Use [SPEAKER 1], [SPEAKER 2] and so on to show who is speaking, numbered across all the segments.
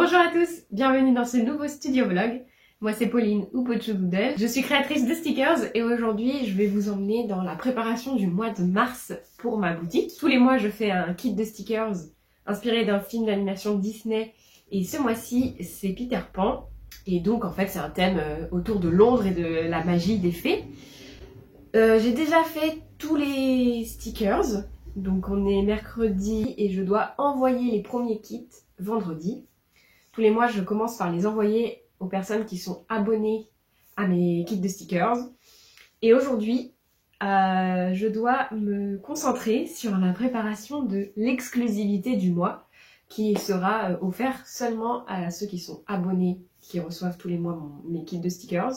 [SPEAKER 1] Bonjour à tous, bienvenue dans ce nouveau studio vlog. Moi c'est Pauline ou Pocho Doodle. Je suis créatrice de stickers et aujourd'hui je vais vous emmener dans la préparation du mois de mars pour ma boutique. Tous les mois je fais un kit de stickers inspiré d'un film d'animation Disney et ce mois-ci c'est Peter Pan. Et donc en fait c'est un thème autour de Londres et de la magie des fées. J'ai déjà fait tous les stickers, donc on est mercredi et je dois envoyer les premiers kits vendredi. Tous les mois je commence par les envoyer aux personnes qui sont abonnées à mes kits de stickers. Et aujourd'hui je dois me concentrer sur la préparation de l'exclusivité du mois qui sera offert seulement à ceux qui sont abonnés, qui reçoivent tous les mois mes kits de stickers.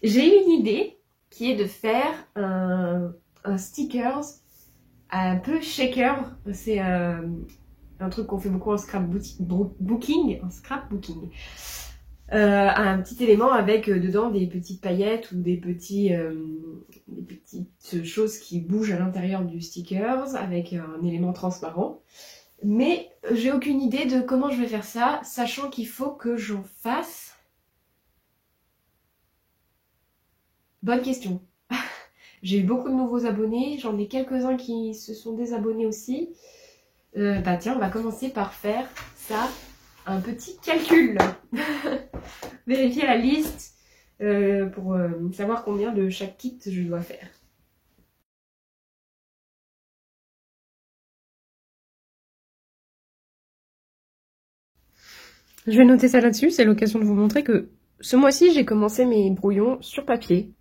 [SPEAKER 1] J'ai eu une idée qui est de faire un stickers un peu shaker. C'est un truc qu'on fait beaucoup en scrapbooking. Un petit élément avec dedans des petites paillettes ou des petites choses qui bougent à l'intérieur du stickers avec un élément transparent. Mais j'ai aucune idée de comment je vais faire ça, sachant qu'il faut que j'en fasse. Bonne question. J'ai eu beaucoup de nouveaux abonnés, j'en ai quelques-uns qui se sont désabonnés aussi. Bah tiens, on va commencer par faire ça, un petit calcul. Vérifier la liste pour savoir combien de chaque kit je dois faire. Je vais noter ça là-dessus, c'est l'occasion de vous montrer que ce mois-ci j'ai commencé mes brouillons sur papier.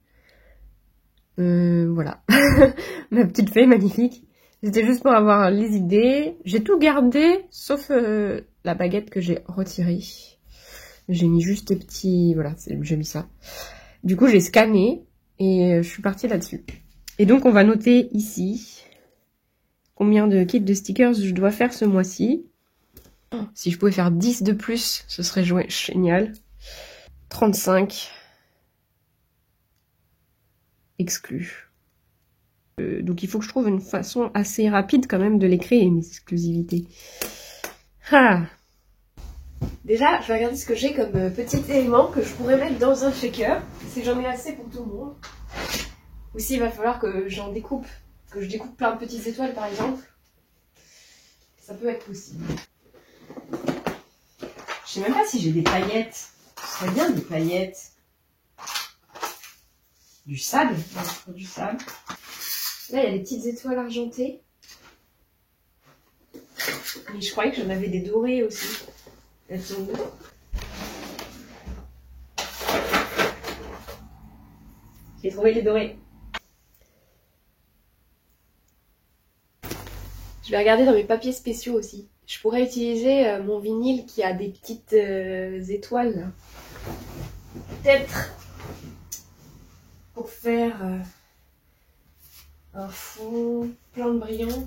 [SPEAKER 1] Voilà, ma petite feuille magnifique. C'était juste pour avoir les idées. J'ai tout gardé, sauf la baguette que j'ai retirée. J'ai mis juste des petits... Voilà, j'ai mis ça. Du coup, j'ai scanné et je suis partie là-dessus. Et donc, on va noter ici combien de kits de stickers je dois faire ce mois-ci. Si je pouvais faire 10 de plus, ce serait génial. 35. Exclus. Donc il faut que je trouve une façon assez rapide quand même de les créer, mes exclusivités. Ah. Déjà, je vais regarder ce que j'ai comme petit élément que je pourrais mettre dans un shaker, si j'en ai assez pour tout le monde. Ou s'il va falloir que j'en découpe, que je découpe plein de petites étoiles par exemple. Ça peut être possible. Je sais même pas si j'ai des paillettes. Ce serait bien des paillettes. Du sable, du sable. Là, il y a des petites étoiles argentées. Mais je croyais que j'en avais des dorées aussi. Elles sont où? J'ai trouvé les dorées. Je vais regarder dans mes papiers spéciaux aussi. Je pourrais utiliser mon vinyle qui a des petites étoiles. Peut-être pour faire un fond plein de brillants.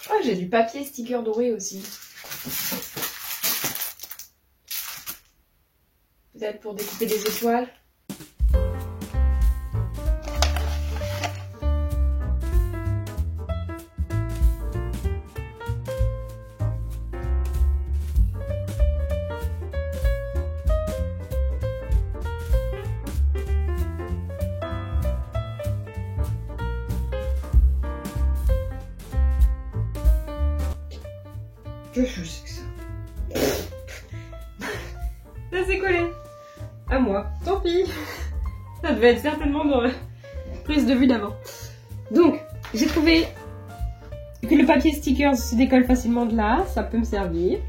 [SPEAKER 1] Je crois que j'ai du papier sticker doré aussi. Peut-être pour découper des étoiles. Je sais que ça. Ça s'est collé. À moi. Tant pis. Ça devait être certainement dans la prise de vue d'avant. Donc, j'ai trouvé que le papier sticker se décolle facilement de là. Ça peut me servir.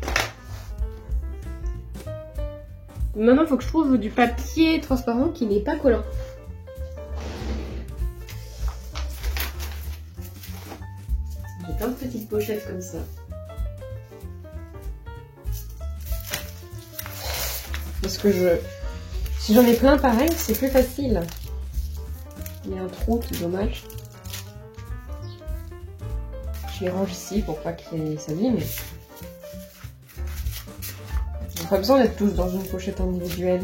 [SPEAKER 1] Maintenant, il faut que je trouve du papier transparent qui n'est pas collant. J'ai plein de petites pochettes comme ça. Parce que si j'en ai plein pareil, c'est plus facile. Il y a un trou, c'est dommage. Je les range ici pour pas que ça s'abîme. Ils n'ont pas besoin d'être tous dans une pochette individuelle.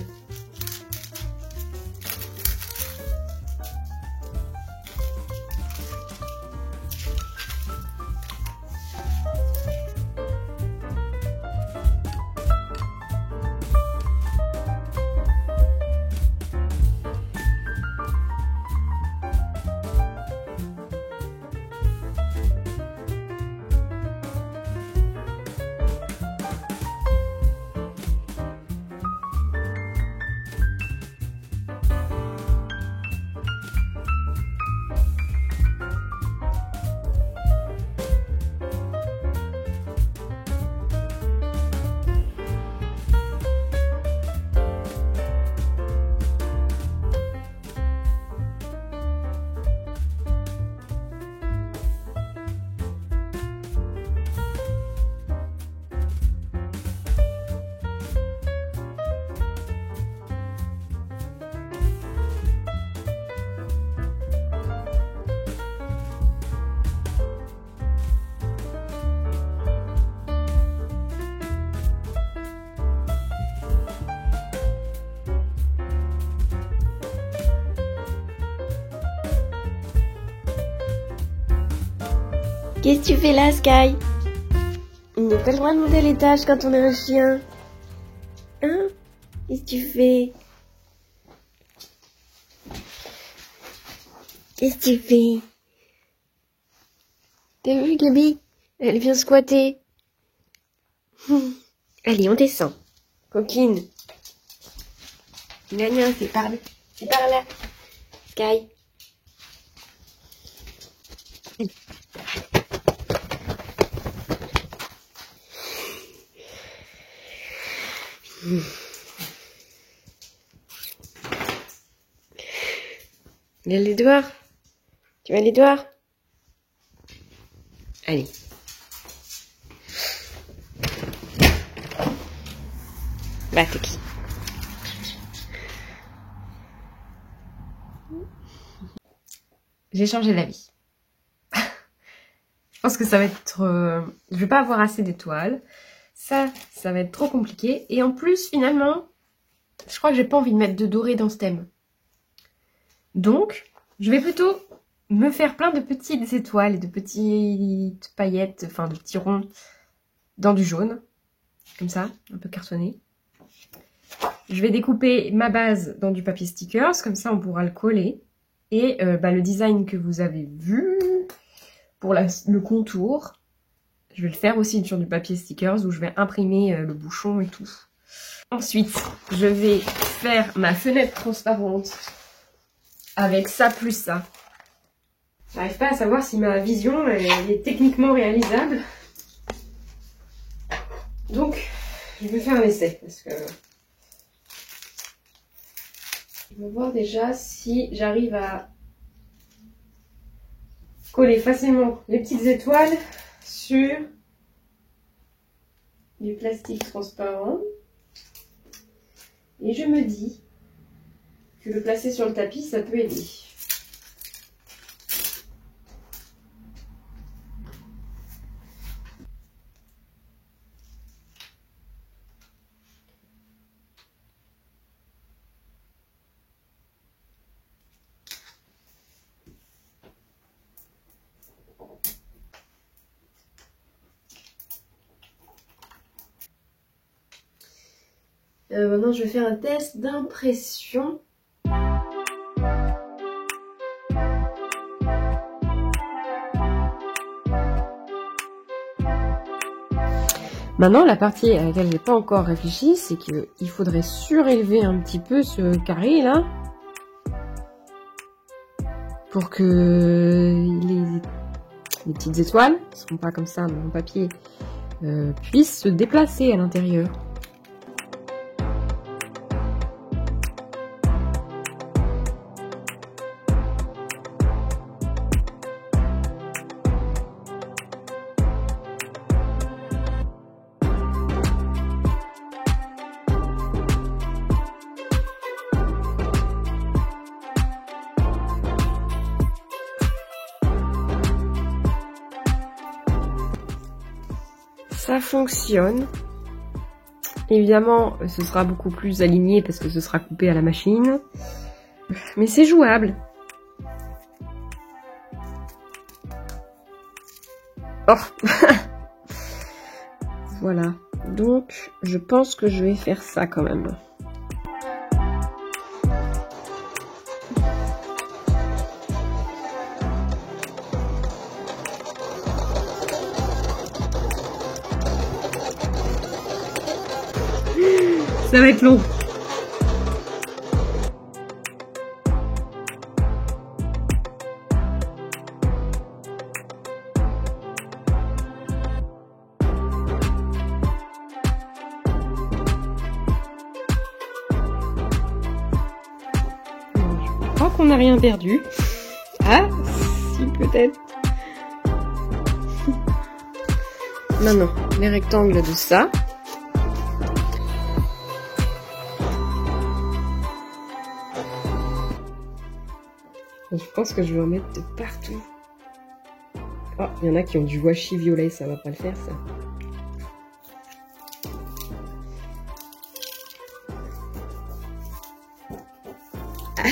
[SPEAKER 1] Qu'est-ce que tu fais là, Sky? On n'a pas le droit de monter à l'étage quand on a un chien. Hein? Qu'est-ce que tu fais? Qu'est-ce que tu fais? T'as vu, Gabi? Elle vient squatter. Allez, on descend. Coquine. Gna, c'est par là. C'est par là. Sky. Il y a les dehors. Tu vas aller dehors? Allez. Va, Toki. J'ai changé d'avis. Je pense que ça va être... je vais pas avoir assez d'étoiles. Ça va être trop compliqué. Et en plus, finalement, je crois que j'ai pas envie de mettre de doré dans ce thème. Donc, je vais plutôt me faire plein de petites étoiles et de petites paillettes, enfin de petits ronds dans du jaune. Comme ça, un peu cartonné. Je vais découper ma base dans du papier stickers, comme ça on pourra le coller. Et le design que vous avez vu pour le contour, je vais le faire aussi sur du papier stickers où je vais imprimer le bouchon et tout. Ensuite, je vais faire ma fenêtre transparente avec ça plus ça. J'arrive pas à savoir si ma vision elle est techniquement réalisable. Donc, je vais faire un essai parce que je vais voir déjà si j'arrive à coller facilement les petites étoiles sur du plastique transparent. Et je me dis que le placer sur le tapis, ça peut aider. Maintenant, je vais faire un test d'impression. Maintenant, la partie à laquelle j'ai pas encore réfléchi, c'est qu'il faudrait surélever un petit peu ce carré là pour que les petites étoiles, qui ne seront pas comme ça dans mon papier, puissent se déplacer à l'intérieur. Ça fonctionne. Évidemment, ce sera beaucoup plus aligné parce que ce sera coupé à la machine. Mais c'est jouable. Oh. Voilà. Donc, je pense que je vais faire ça quand même. Ça va être long. Je crois qu'on n'a rien perdu. Ah, si peut-être. Maintenant, les rectangles de ça. Je pense que je vais en mettre de partout. Oh, il y en a qui ont du washi violet, ça va pas le faire ça. Ah.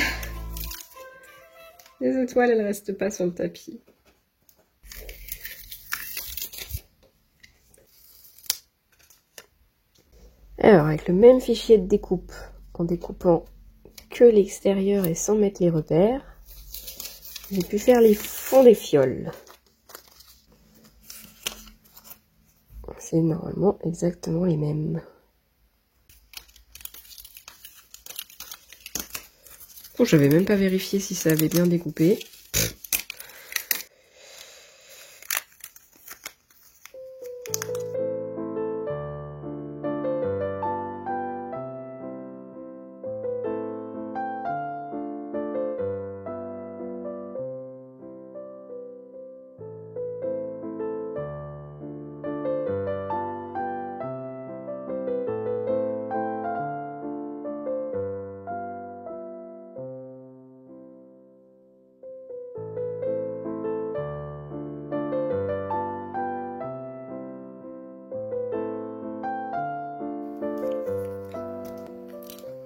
[SPEAKER 1] Les étoiles, elles restent pas sur le tapis. Alors, avec le même fichier de découpe, en découpant que l'extérieur et sans mettre les repères, j'ai pu faire les fonds des fioles. C'est normalement exactement les mêmes. Bon, je n'avais même pas vérifié si ça avait bien découpé.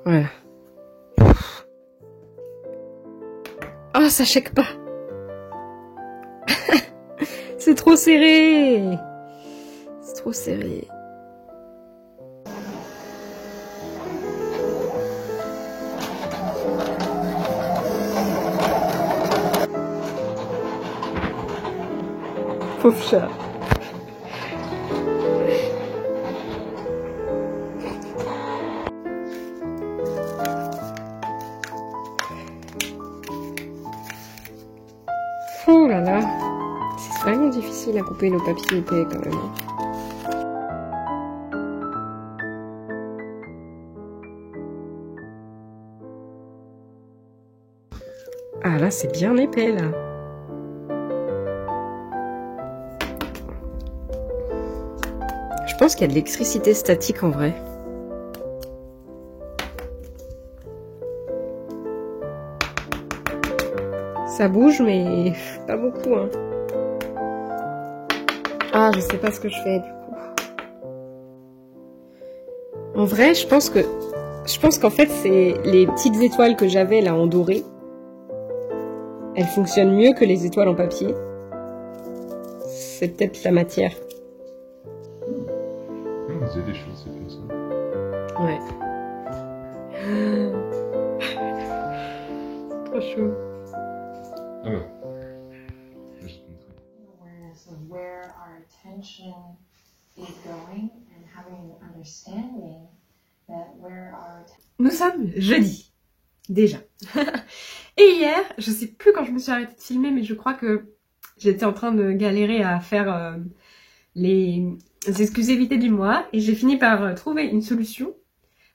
[SPEAKER 1] Voilà. Oh, ça check pas. C'est trop serré. C'est trop serré. Pauvre chat. Oh là là, c'est vraiment difficile à couper nos papiers épais quand même. Ah là, c'est bien épais là. Je pense qu'il y a de l'électricité statique en vrai. Ça bouge, mais pas beaucoup, hein. Ah, je sais pas ce que je fais, du coup. En vrai, je pense qu'en fait, c'est les petites étoiles que j'avais là en doré. Elles fonctionnent mieux que les étoiles en papier. C'est peut-être la matière.
[SPEAKER 2] On faisait des choses, c'est comme ça.
[SPEAKER 1] Ouais. Trop chaud.
[SPEAKER 2] Ah ouais.
[SPEAKER 3] Awareness of where our attention is going and having an understanding that where our
[SPEAKER 1] Nous sommes jeudi, déjà. Et hier, je sais plus quand je me suis arrêtée de filmer, mais je crois que j'étais en train de galérer à faire les exclusivités du mois et j'ai fini par trouver une solution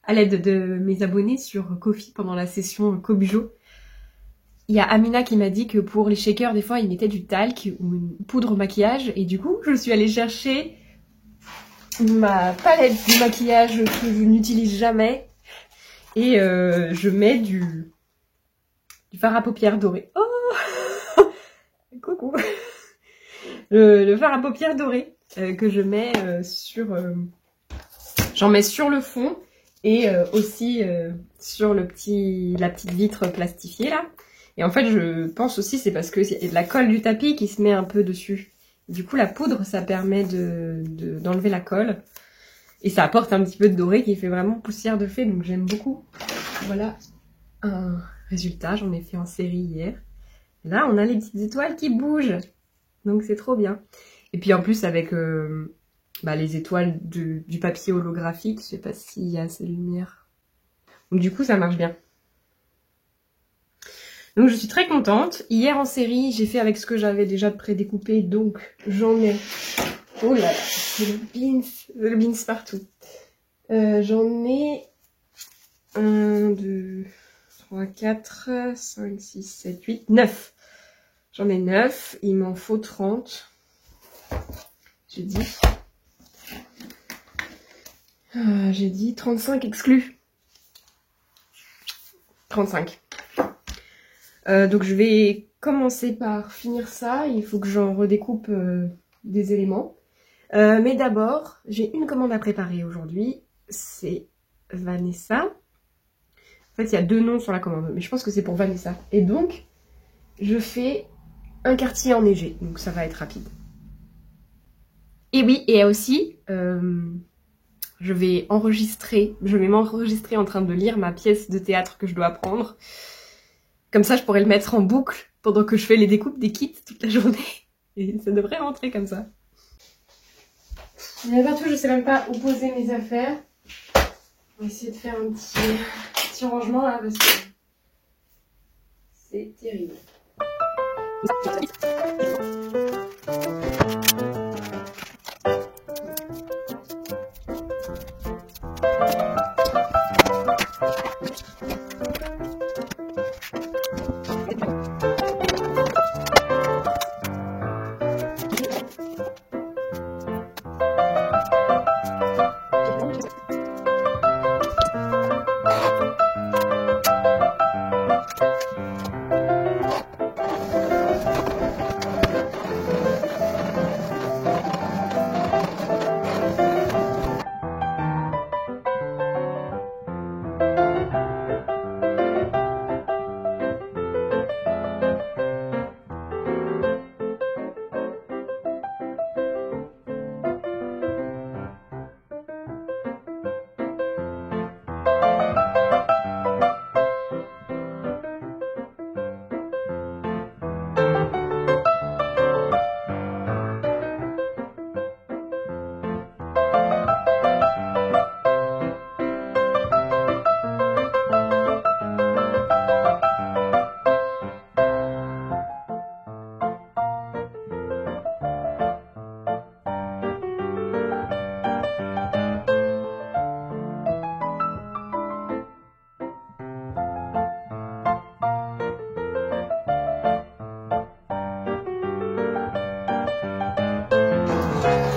[SPEAKER 1] à l'aide de mes abonnés sur Ko-fi pendant la session Kobujo. Il y a Amina qui m'a dit que pour les shakers, des fois, ils mettaient du talc ou une poudre maquillage. Et du coup, je suis allée chercher ma palette de maquillage que je n'utilise jamais. Et je mets du fard à paupières doré. Oh coucou. Le fard à paupières doré que je mets j'en mets sur le fond et aussi sur la petite vitre plastifiée là. Et en fait, je pense aussi c'est parce que il y a de la colle du tapis qui se met un peu dessus. Du coup, la poudre, ça permet d'enlever la colle. Et ça apporte un petit peu de doré qui fait vraiment poussière de fée, donc j'aime beaucoup. Voilà un résultat, j'en ai fait en série hier. Et là, on a les petites étoiles qui bougent. Donc c'est trop bien. Et puis en plus, avec les étoiles du papier holographique, je sais pas s'il y a assez de lumière. Donc du coup, ça marche bien. Donc je suis très contente. Hier en série, j'ai fait avec ce que j'avais déjà prédécoupé, donc j'en ai... Oh là là, c'est le beans partout. J'en ai 1, 2, 3, 4, 5, 6, 7, 8, 9. J'en ai 9, il m'en faut 30. J'ai dit 35 exclus. 35. Donc je vais commencer par finir ça. Il faut que j'en redécoupe des éléments. Mais d'abord, j'ai une commande à préparer aujourd'hui. C'est Vanessa. En fait, il y a 2 noms sur la commande, mais je pense que c'est pour Vanessa. Et donc, je fais un quartier enneigé. Donc ça va être rapide. Et oui, et aussi, je je vais m'enregistrer en train de lire ma pièce de théâtre que je dois apprendre. Comme ça, je pourrais le mettre en boucle pendant que je fais les découpes des kits toute la journée. Et ça devrait rentrer comme ça. Il y a partout, je sais même pas où poser mes affaires. On va essayer de faire un petit rangement là parce que c'est terrible.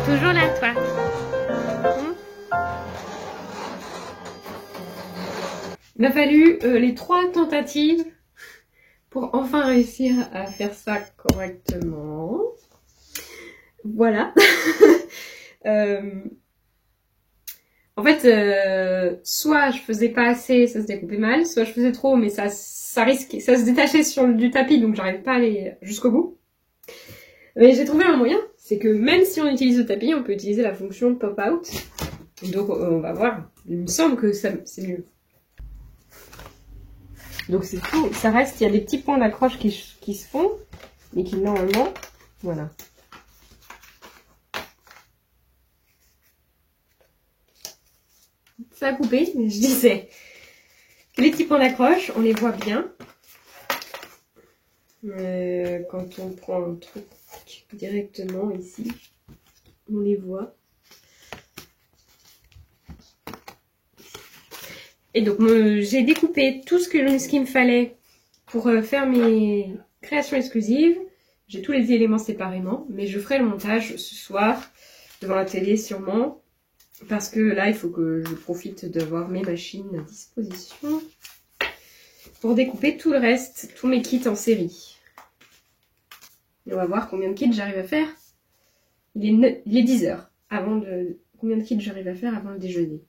[SPEAKER 1] Toujours là, toi. Il m'a fallu les 3 tentatives pour enfin réussir à faire ça correctement. Voilà. En fait, soit je faisais pas assez, ça se découpait mal, soit je faisais trop, mais ça se détachait du tapis, donc j'arrivais pas à aller jusqu'au bout. Mais j'ai trouvé un moyen, c'est que même si on utilise le tapis, on peut utiliser la fonction pop-out. Donc on va voir, il me semble que c'est mieux. Donc c'est tout, ça reste, il y a des petits points d'accroche qui se font, mais qui normalement, voilà. Ça a coupé, mais je disais que les petits points d'accroche, on les voit bien. Quand on prend un truc directement ici, on les voit. Et donc j'ai découpé tout ce qu'il me fallait pour faire mes créations exclusives. J'ai tous les éléments séparément, mais je ferai le montage ce soir devant la télé sûrement. Parce que là, il faut que je profite d'avoir mes machines à disposition pour découper tout le reste, tous mes kits en série. Et on va voir combien de kits j'arrive à faire. Il est 10 heures. Combien de kits j'arrive à faire avant le déjeuner.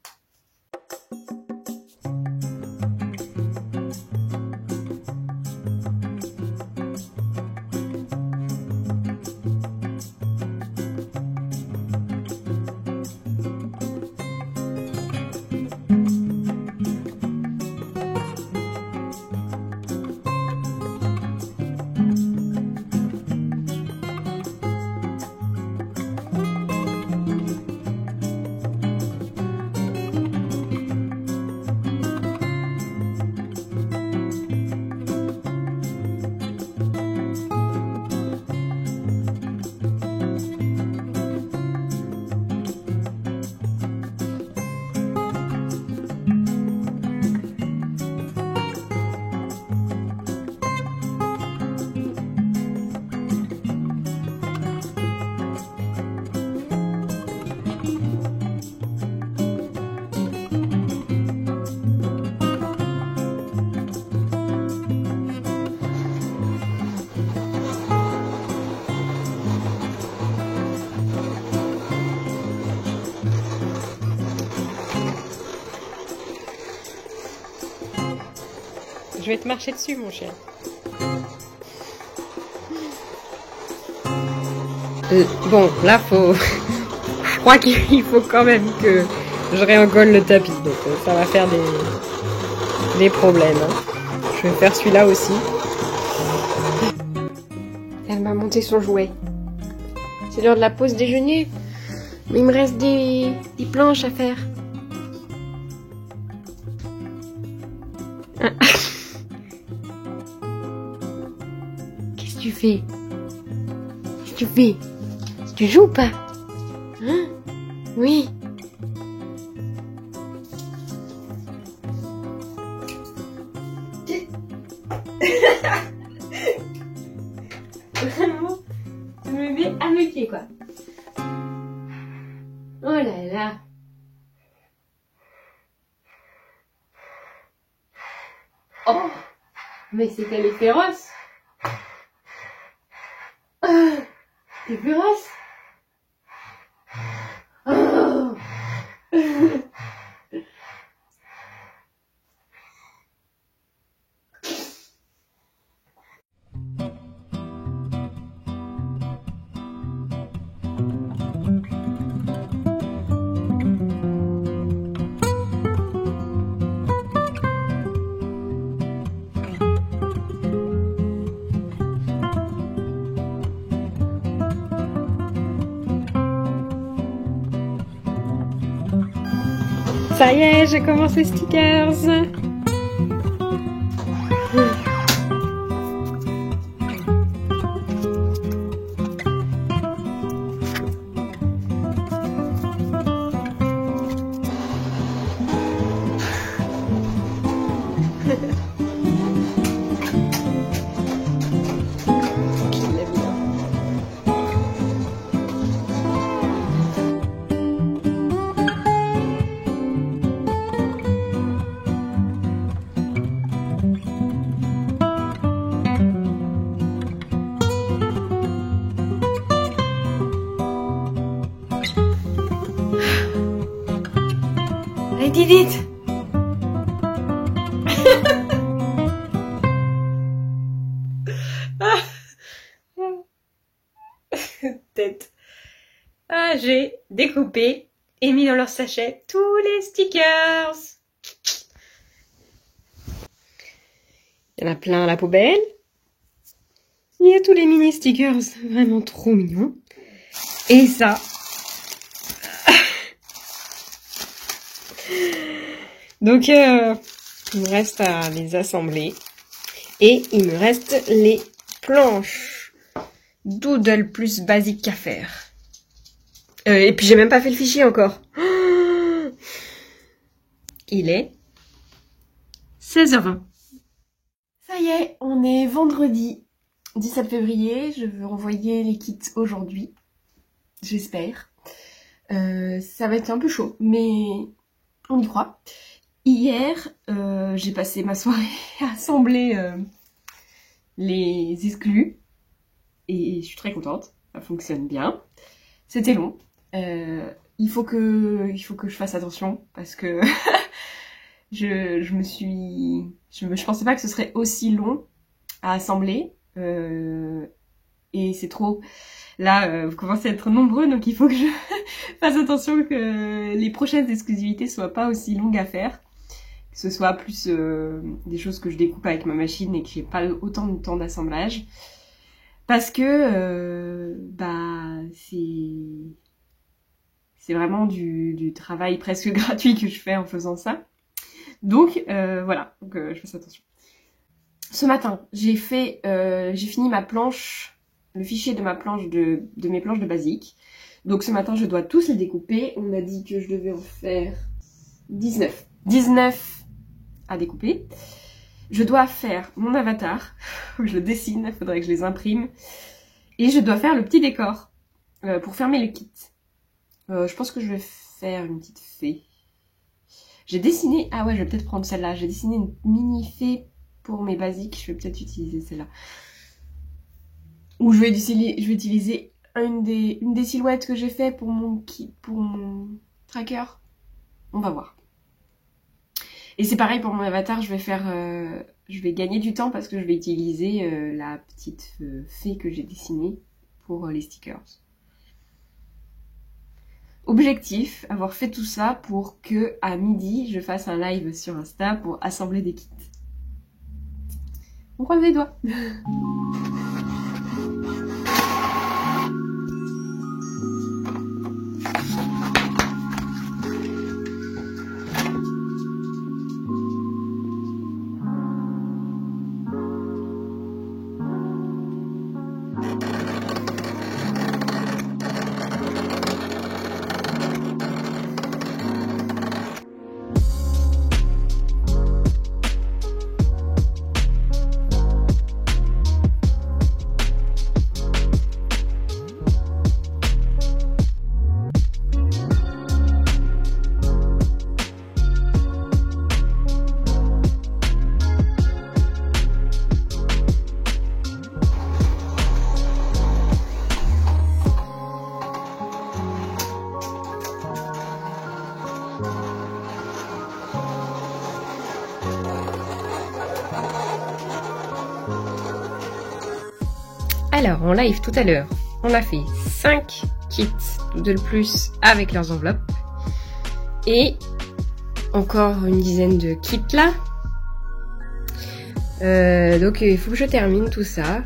[SPEAKER 1] Je vais te marcher dessus, mon chien. Bon, là, je crois qu'il faut quand même que je réengole le tapis, donc ça va faire des problèmes. Hein. Je vais faire celui-là aussi. Elle m'a monté son jouet. C'est l'heure de la pause déjeuner. Mais il me reste des planches à faire. Ah. Qu'est-ce que tu fais? Qu'est-ce que tu fais? Tu joues ou pas? Hein? Oui. Vraiment, je me mets à mes pieds, quoi. Oh là là. Oh, mais c'est qu'elle est féroce. T'es féroce. Oh. Ça y est, j'ai commencé stickers. I did it! Tête. Ah, j'ai découpé et mis dans leur sachet tous les stickers. Il y en a plein à la poubelle. Il y a tous les mini stickers, vraiment trop mignons. Et ça. Donc, il me reste à les assembler. Et il me reste les planches. Doodle plus basique qu'à faire. Et puis j'ai même pas fait le fichier encore. Il est 16h20. Ça y est, on est vendredi 17 février. Je veux envoyer les kits aujourd'hui. J'espère. Ça va être un peu chaud, mais on y croit. Hier, j'ai passé ma soirée à assembler les exclus. Et je suis très contente. Ça fonctionne bien. C'était long. Il faut que je fasse attention parce que je pensais pas que ce serait aussi long à assembler et c'est trop. Là, vous commencez à être nombreux, donc il faut que je fasse attention que les prochaines exclusivités soient pas aussi longues à faire, que ce soit plus des choses que je découpe avec ma machine et que j'ai pas autant de temps d'assemblage, parce que c'est vraiment du travail presque gratuit que je fais en faisant ça. Donc voilà, donc je fais attention. Ce matin, j'ai fini ma planche, le fichier de ma planche de mes planches de basique. Donc ce matin, je dois tous les découper. On a dit que je devais en faire 19. 19 à découper. Je dois faire mon avatar. Je le dessine, il faudrait que je les imprime. Et je dois faire le petit décor pour fermer le kit. Je pense que je vais faire une petite fée. J'ai dessiné... Ah ouais, je vais peut-être prendre celle-là. J'ai dessiné une mini fée pour mes basiques. Je vais peut-être utiliser celle-là. Ou je vais utiliser une des silhouettes que j'ai fait pour mon tracker. On va voir. Et c'est pareil pour mon avatar. Je vais gagner du temps parce que je vais utiliser la petite fée que j'ai dessinée pour les stickers. objectif, avoir fait tout ça pour que à midi, je fasse un live sur Insta pour assembler des kits. On croise les doigts. Alors, en live tout à l'heure, on a fait 5 kits de plus avec leurs enveloppes. Et encore une dizaine de kits là. Donc il faut que je termine tout ça.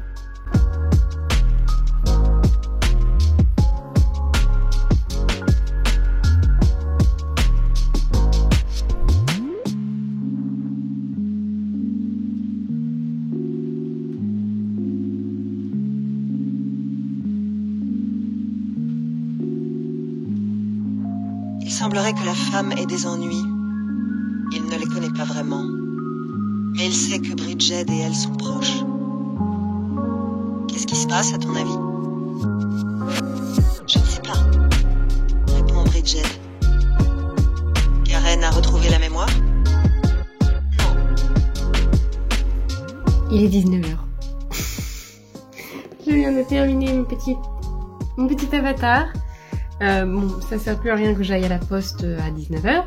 [SPEAKER 4] Il semblerait que la femme ait des ennuis. Il ne les connaît pas vraiment. Mais il sait que Bridget et elle sont proches. Qu'est-ce qui se passe à ton avis? Je ne sais pas, répond Bridget. Karen a retrouvé la mémoire? Non.
[SPEAKER 1] Il est 19h. Je viens de terminer mon petit avatar. Bon, ça sert plus à rien que j'aille à la poste à 19h.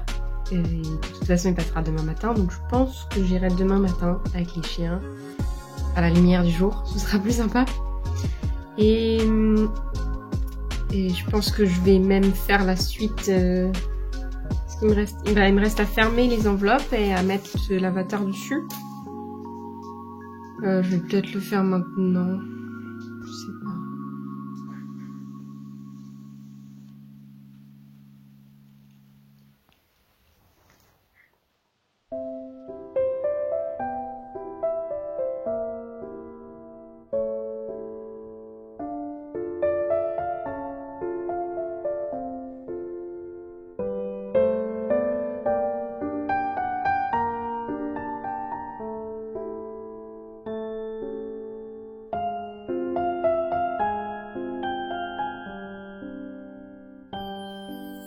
[SPEAKER 1] Et de toute façon, il passera demain matin. Donc je pense que j'irai demain matin avec les chiens à la lumière du jour. Ce sera plus sympa. Et je pense que je vais même faire la suite. Ce qu'il me reste, il me reste à fermer les enveloppes et à mettre l'avatar dessus. Je vais peut-être le faire maintenant. Je sais pas.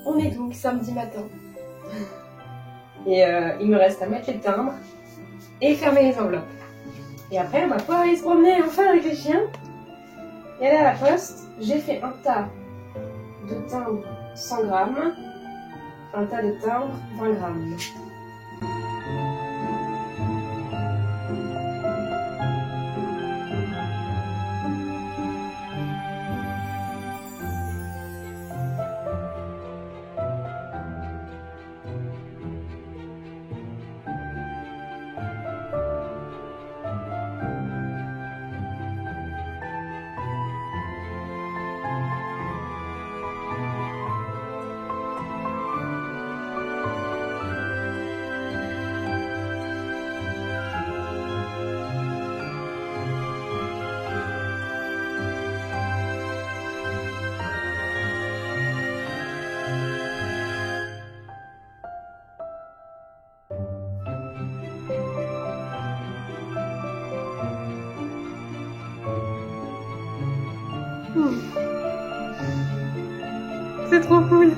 [SPEAKER 1] On est donc samedi matin. Et il me reste à mettre les timbres et fermer les enveloppes. Et après, on va pouvoir aller se promener enfin avec les chiens. Et aller à la poste, j'ai fait un tas de timbres 100 grammes, un tas de timbres 20 grammes. C'est trop cool.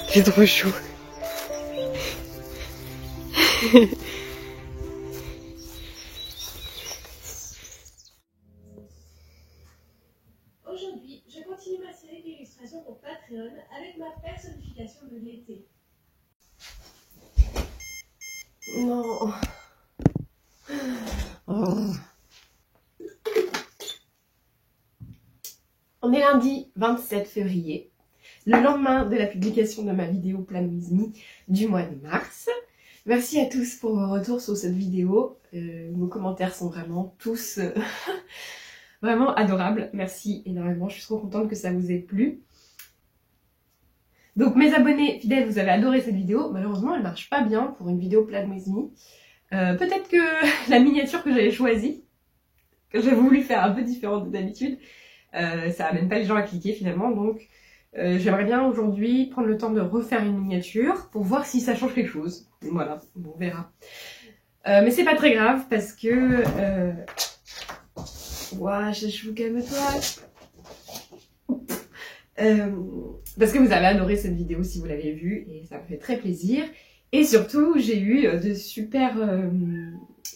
[SPEAKER 1] C'est trop chaud. Aujourd'hui, je continue ma série d'illustrations pour Patreon avec ma personnification de l'été. Non. Oh. On est lundi 27 février, le lendemain de la publication de ma vidéo Plan With Me du mois de mars. Merci à tous pour vos retours sur cette vidéo. Vos commentaires sont vraiment tous vraiment adorables. Merci énormément, je suis trop contente que ça vous ait plu. Donc mes abonnés fidèles, vous avez adoré cette vidéo. Malheureusement, elle marche pas bien pour une vidéo Plan With Me. Peut-être que la miniature que j'avais choisie, que j'ai voulu faire un peu différente de d'habitude, ça amène pas les gens à cliquer finalement. Donc j'aimerais bien aujourd'hui prendre le temps de refaire une miniature pour voir si ça change quelque chose. Voilà, on verra. Mais c'est pas très grave parce que... Ouah, je vous calme-toi. Parce que vous avez adoré cette vidéo si vous l'avez vue et ça me fait très plaisir. Et surtout, j'ai eu de super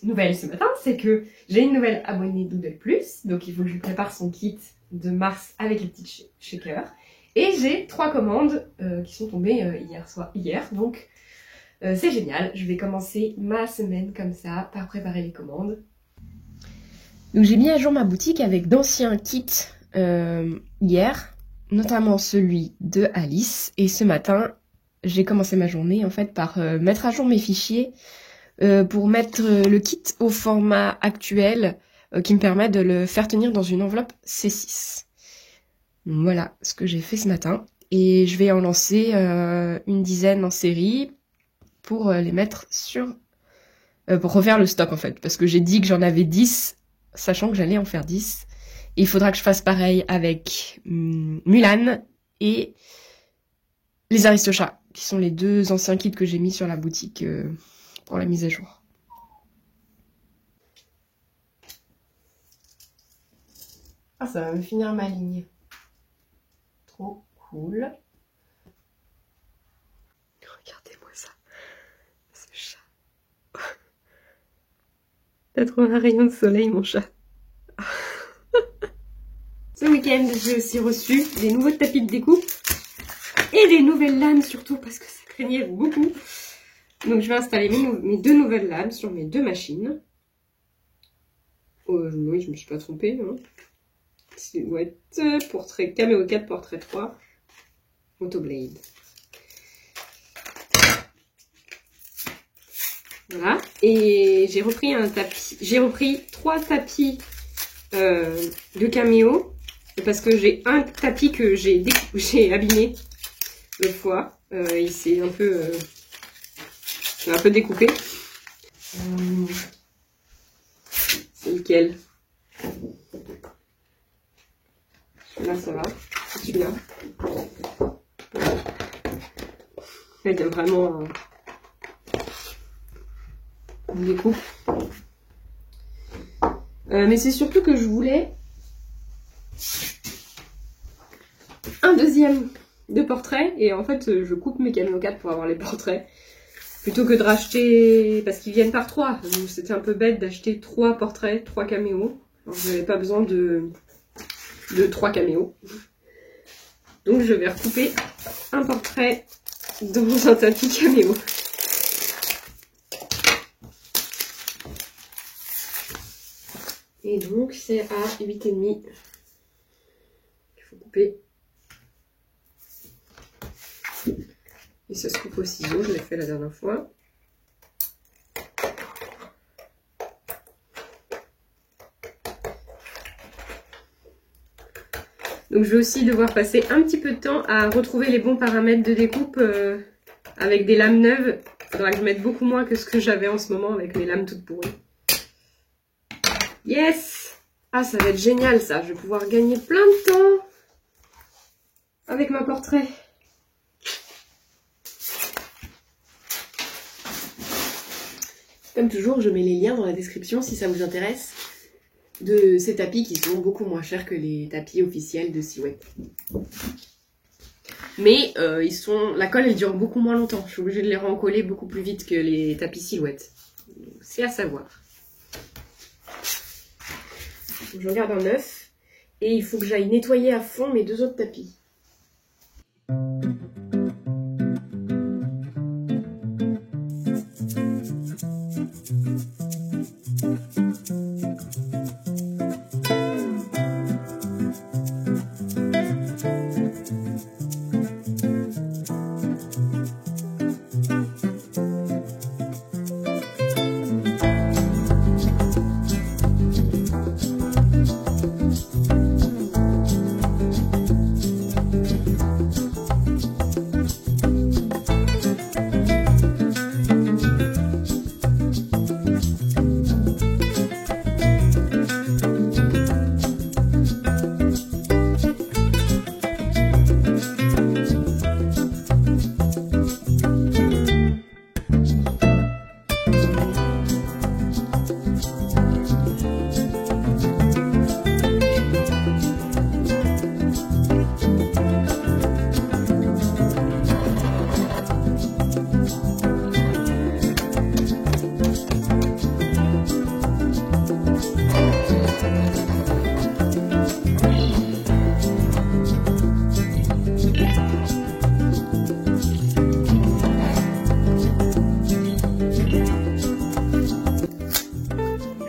[SPEAKER 1] nouvelles ce matin. C'est que j'ai une nouvelle abonnée Doodle Plus. Donc il faut que je lui prépare son kit de mars avec les petites shakers. Et j'ai 3 commandes qui sont tombées hier. Donc c'est génial. Je vais commencer ma semaine comme ça par préparer les commandes. Donc j'ai mis à jour ma boutique avec d'anciens kits hier, notamment celui de Alice. Et ce matin, j'ai commencé ma journée en fait par mettre à jour mes fichiers pour mettre le kit au format actuel qui me permet de le faire tenir dans une enveloppe C6. Donc, voilà ce que j'ai fait ce matin. Et je vais en lancer une dizaine en série pour les mettre sur... pour refaire le stock en fait. Parce que j'ai dit que j'en avais 10, sachant que j'allais en faire 10. Et il faudra que je fasse pareil avec Mulan et les Aristochats, qui sont les 2 anciens kits que j'ai mis sur la boutique pour la mise à jour. Ah, ça va me finir ma ligne. Trop cool. Regardez-moi ça. Ce chat. T'as trouvé un rayon de soleil, mon chat. Ce week-end, j'ai aussi reçu des nouveaux tapis de découpe. Et des nouvelles lames surtout, parce que ça craignait beaucoup. Donc je vais installer mes 2 nouvelles lames sur mes 2 machines. Oui, je me suis pas trompée. Hein. Silhouette, portrait Cameo 4, portrait 3, Autoblade. Voilà. Et j'ai repris un tapis. J'ai repris 3 tapis de Cameo. Parce que j'ai un tapis que j'ai abîmé l'autre fois. Il s'est un peu découpé. C'est lequel? Celui-là, ça va. Celui-là. Il y a vraiment une découpe. Mais c'est surtout que je voulais un deuxième de portraits. Et en fait, je coupe mes Cameo 4 pour avoir les portraits. Plutôt que de racheter... Parce qu'ils viennent par 3. Donc c'était un peu bête d'acheter 3 portraits, 3 caméos. Alors je n'avais pas besoin de 3 caméos. Donc je vais recouper un portrait dans un tapis caméo. Et donc c'est à 8,5 qu'il faut couper. Et ça se coupe au ciseau, je l'ai fait la dernière fois. Donc je vais aussi devoir passer un petit peu de temps à retrouver les bons paramètres de découpe avec des lames neuves. Il faudra que je mette beaucoup moins que ce que j'avais en ce moment avec mes lames toutes pourries. Yes! Ah, ça va être génial ça, je vais pouvoir gagner plein de temps avec ma portrait. Comme toujours, je mets les liens dans la description si ça vous intéresse de ces tapis qui sont beaucoup moins chers que les tapis officiels de Silhouette. Mais la colle elle dure beaucoup moins longtemps. Je suis obligée de les rencoller beaucoup plus vite que les tapis Silhouette. C'est à savoir. Donc, je regarde un œuf. Et il faut que j'aille nettoyer à fond mes 2 autres tapis.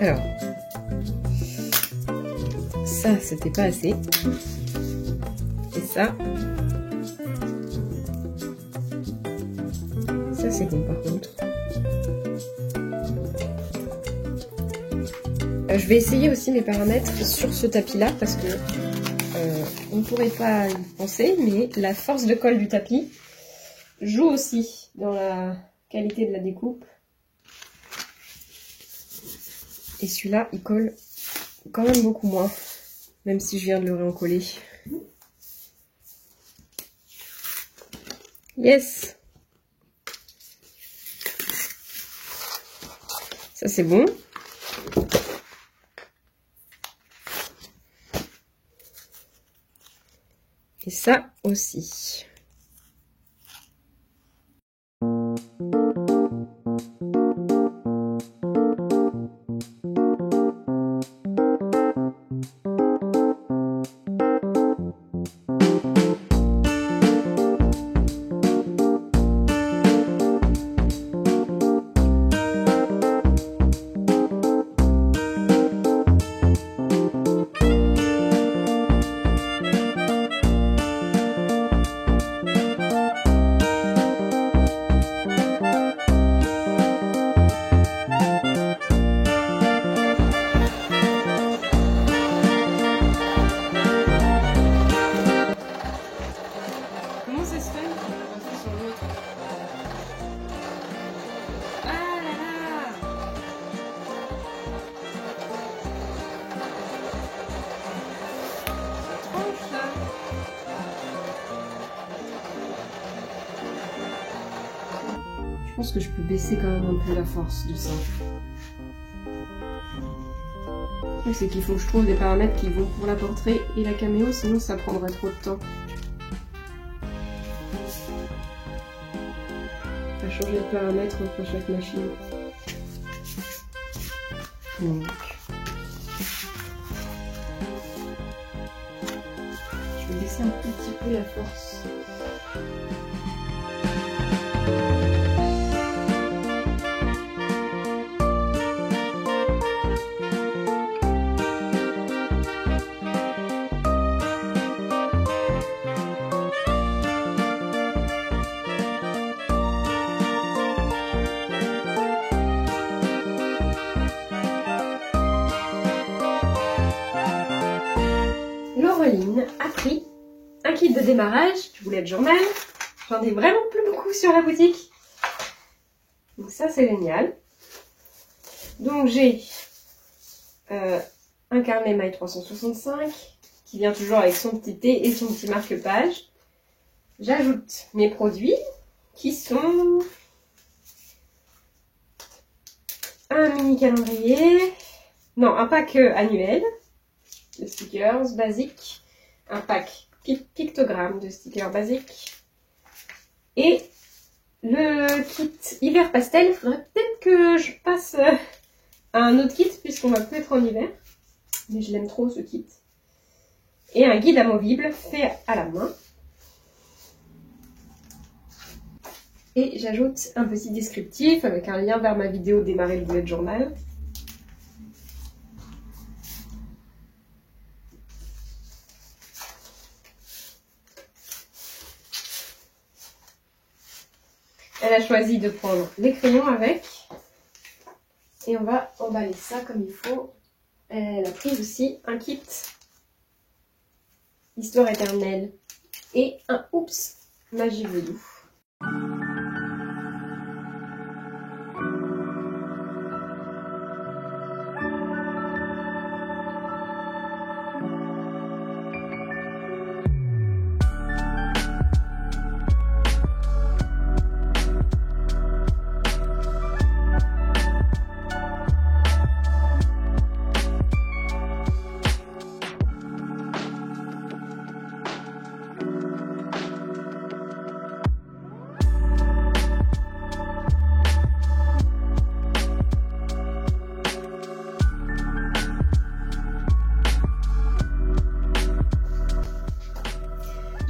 [SPEAKER 1] Alors, ça c'était pas assez. Et ça c'est bon par contre. Je vais essayer aussi mes paramètres sur ce tapis là parce que on ne pourrait pas y penser, mais la force de colle du tapis joue aussi dans la qualité de la découpe. Et celui-là, il colle quand même beaucoup moins, même si je viens de le réencoller. Yes! Ça, c'est bon. Et ça aussi. Je pense que je peux baisser quand même un peu la force de ça. C'est qu'il faut que je trouve des paramètres qui vont pour la portrait et la caméo, sinon ça prendrait trop de temps. On va changer de paramètres entre chaque machine. Donc, je vais baisser un petit peu la force. Laureline a pris un kit de démarrage du bullet journal. J'en ai vraiment plus beaucoup sur la boutique. Donc ça c'est génial. Donc j'ai un carnet maille 365 qui vient toujours avec son petit thé et son petit marque-page. J'ajoute mes produits qui sont un mini calendrier, non un pack annuel de stickers basiques, un pack pictogramme de stickers basiques et le kit hiver pastel. Il faudrait peut-être que je passe à un autre kit puisqu'on va plus être en hiver, mais je l'aime trop ce kit. et un guide amovible fait à la main. Et j'ajoute un petit descriptif avec un lien vers ma vidéo Démarrer le bullet journal. Elle a choisi de prendre les crayons avec. Et on va emballer ça comme il faut. Elle a pris aussi un kit Histoire éternelle et un Oups Magie Voodoo.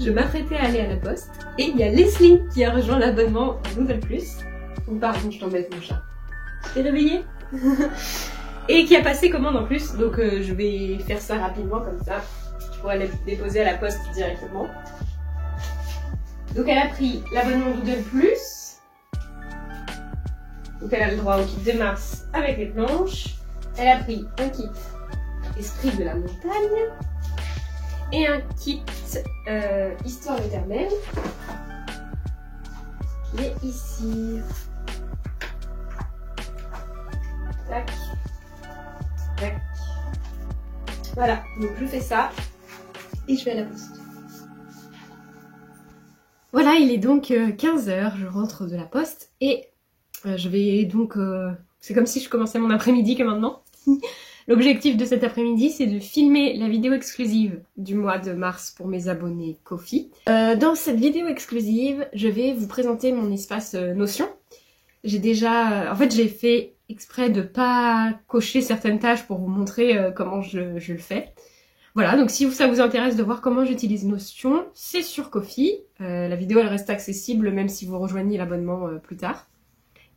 [SPEAKER 1] Je m'apprêtais à aller à la poste et il y a Leslie qui a rejoint l'abonnement Nouvelle Plus. Oh, pardon, je t'embête mon chat. T'es réveillé? Et qui a passé commande en plus, donc je vais faire ça rapidement comme ça. Je pourrais aller déposer à la poste directement. Donc elle a pris l'abonnement Doodle Plus. Donc elle a le droit au kit de mars avec les planches. Elle a pris un kit Esprit de la montagne. Et un kit Histoire éternelle qui est ici. Tac. Tac. Voilà, donc je fais ça et je vais à la poste. Voilà, il est donc 15h, je rentre de la poste et je vais donc... c'est comme si je commençais mon après-midi que maintenant. L'objectif de cet après-midi, c'est de filmer la vidéo exclusive du mois de mars pour mes abonnés Ko-fi. Dans cette vidéo exclusive, je vais vous présenter mon espace Notion. J'ai déjà... en fait, j'ai fait exprès de pas cocher certaines tâches pour vous montrer comment je le fais. Voilà, donc si ça vous intéresse de voir comment j'utilise Notion, c'est sur Ko-fi. La vidéo, elle reste accessible même si vous rejoignez l'abonnement plus tard.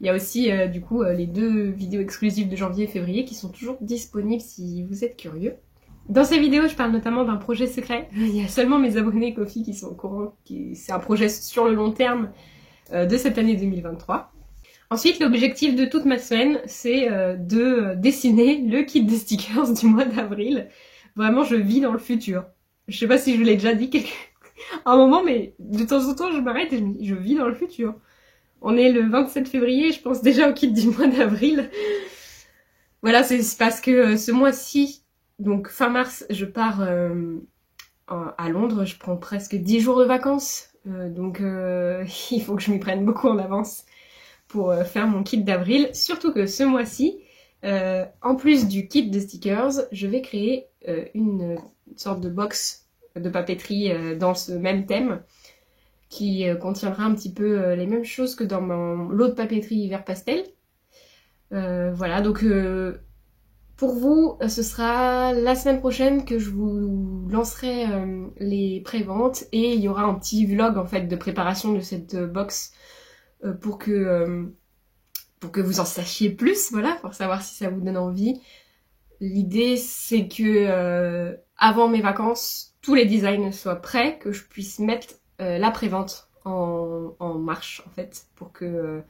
[SPEAKER 1] Il y a aussi du coup les 2 vidéos exclusives de janvier et février qui sont toujours disponibles si vous êtes curieux. Dans ces vidéos, je parle notamment d'un projet secret. Il y a seulement mes abonnés Ko-fi qui sont au courant. C'est un projet sur le long terme de cette année 2023. Ensuite, l'objectif de toute ma semaine, c'est de dessiner le kit de stickers du mois d'avril. Vraiment, je vis dans le futur. Je sais pas si je vous l'ai déjà dit à un moment, mais de temps en temps, je m'arrête et je me dis, je vis dans le futur. On est le 27 février, je pense déjà au kit du mois d'avril. Voilà, c'est parce que ce mois-ci, donc fin mars, je pars à Londres, je prends presque 10 jours de vacances. Donc il faut que je m'y prenne beaucoup en avance pour faire mon kit d'avril. Surtout que ce mois-ci, en plus du kit de stickers, je vais créer une sorte de box de papeterie dans ce même thème, qui contiendra un petit peu les mêmes choses que dans mon lot de papeterie vert pastel. Voilà, donc pour vous, ce sera la semaine prochaine que je vous lancerai les préventes et il y aura un petit vlog en fait de préparation de cette box pour que vous en sachiez plus, voilà, pour savoir si ça vous donne envie. L'idée c'est que avant mes vacances, tous les designs soient prêts, que je puisse mettre la prévente en marche en fait, pour que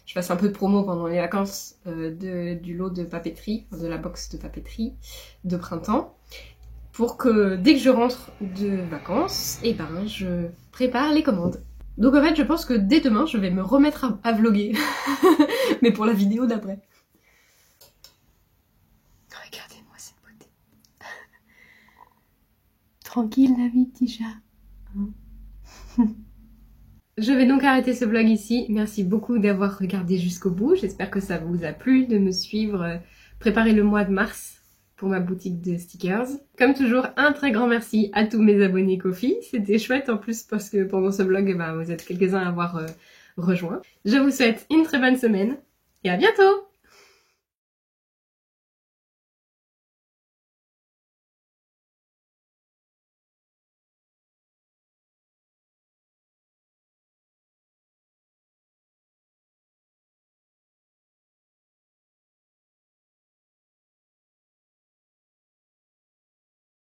[SPEAKER 1] je fasse un peu de promo pendant les vacances du lot de papeterie, de la box de papeterie de printemps, pour que dès que je rentre de vacances, et ben je prépare les commandes. Donc en fait je pense que dès demain je vais me remettre à vlogger, mais pour la vidéo d'après. Regardez-moi cette beauté. Tranquille la vie petit chat. Hein. Je vais donc arrêter ce vlog ici. Merci beaucoup d'avoir regardé jusqu'au bout. J'espère que ça vous a plu de me suivre préparer le mois de mars pour ma boutique de stickers. Comme toujours, un très grand merci à tous mes abonnés Ko-fi. C'était chouette en plus parce que pendant ce vlog, vous êtes quelques-uns à avoir rejoint. Je vous souhaite une très bonne semaine et à bientôt!